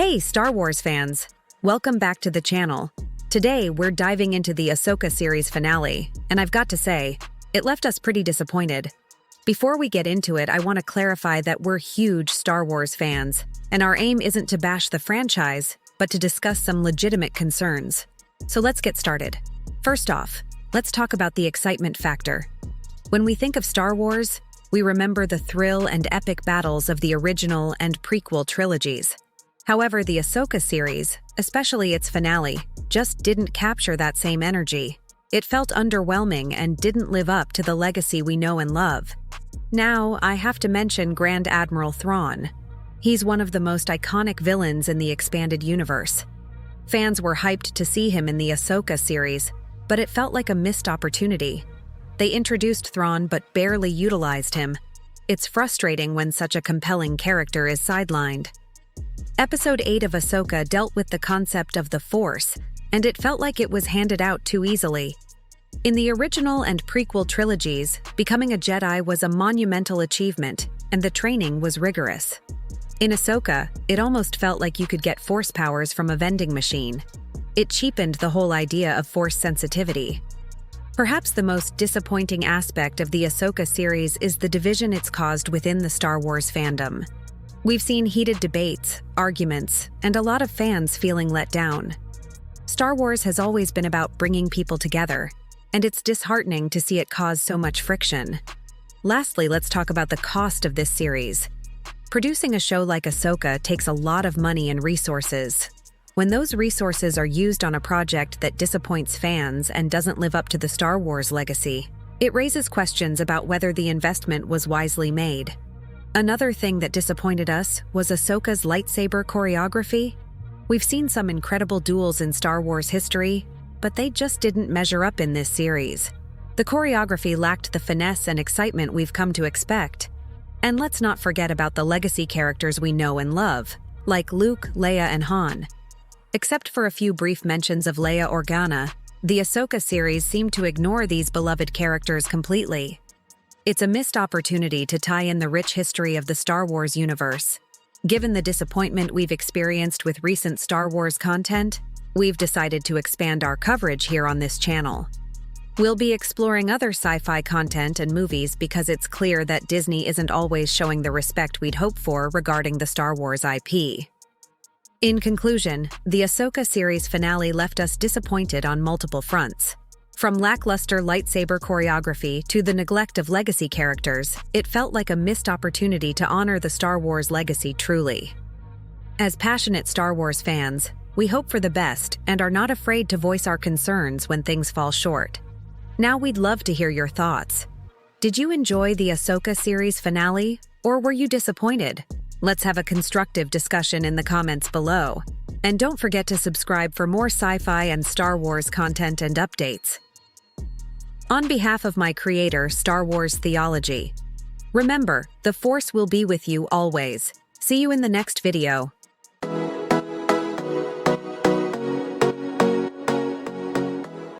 Hey, Star Wars fans! Welcome back to the channel. Today, we're diving into the Ahsoka series finale, and I've got to say, it left us pretty disappointed. Before we get into it, I want to clarify that we're huge Star Wars fans, and our aim isn't to bash the franchise, but to discuss some legitimate concerns. So let's get started. First off, let's talk about the excitement factor. When we think of Star Wars, we remember the thrill and epic battles of the original and prequel trilogies. However, the Ahsoka series, especially its finale, just didn't capture that same energy. It felt underwhelming and didn't live up to the legacy we know and love. Now, I have to mention Grand Admiral Thrawn. He's one of the most iconic villains in the expanded universe. Fans were hyped to see him in the Ahsoka series, but it felt like a missed opportunity. They introduced Thrawn but barely utilized him. It's frustrating when such a compelling character is sidelined. Episode 8 of Ahsoka dealt with the concept of the Force, and it felt like it was handed out too easily. In the original and prequel trilogies, becoming a Jedi was a monumental achievement, and the training was rigorous. In Ahsoka, it almost felt like you could get Force powers from a vending machine. It cheapened the whole idea of Force sensitivity. Perhaps the most disappointing aspect of the Ahsoka series is the division it's caused within the Star Wars fandom. We've seen heated debates, arguments, and a lot of fans feeling let down. Star Wars has always been about bringing people together, and it's disheartening to see it cause so much friction. Lastly, let's talk about the cost of this series. Producing a show like Ahsoka takes a lot of money and resources. When those resources are used on a project that disappoints fans and doesn't live up to the Star Wars legacy, it raises questions about whether the investment was wisely made. Another thing that disappointed us was Ahsoka's lightsaber choreography. We've seen some incredible duels in Star Wars history, but they just didn't measure up in this series. The choreography lacked the finesse and excitement we've come to expect. And let's not forget about the legacy characters we know and love, like Luke, Leia, and Han. Except for a few brief mentions of Leia Organa, the Ahsoka series seemed to ignore these beloved characters completely. It's a missed opportunity to tie in the rich history of the Star Wars universe. Given the disappointment we've experienced with recent Star Wars content, we've decided to expand our coverage here on this channel. We'll be exploring other sci-fi content and movies because it's clear that Disney isn't always showing the respect we'd hope for regarding the Star Wars IP. In conclusion, the Ahsoka series finale left us disappointed on multiple fronts. From lackluster lightsaber choreography to the neglect of legacy characters, it felt like a missed opportunity to honor the Star Wars legacy truly. As passionate Star Wars fans, we hope for the best and are not afraid to voice our concerns when things fall short. Now we'd love to hear your thoughts. Did you enjoy the Ahsoka series finale, or were you disappointed? Let's have a constructive discussion in the comments below. And don't forget to subscribe for more sci-fi and Star Wars content and updates. On behalf of my creator, Star Wars Theology, remember, the Force will be with you always. See you in the next video.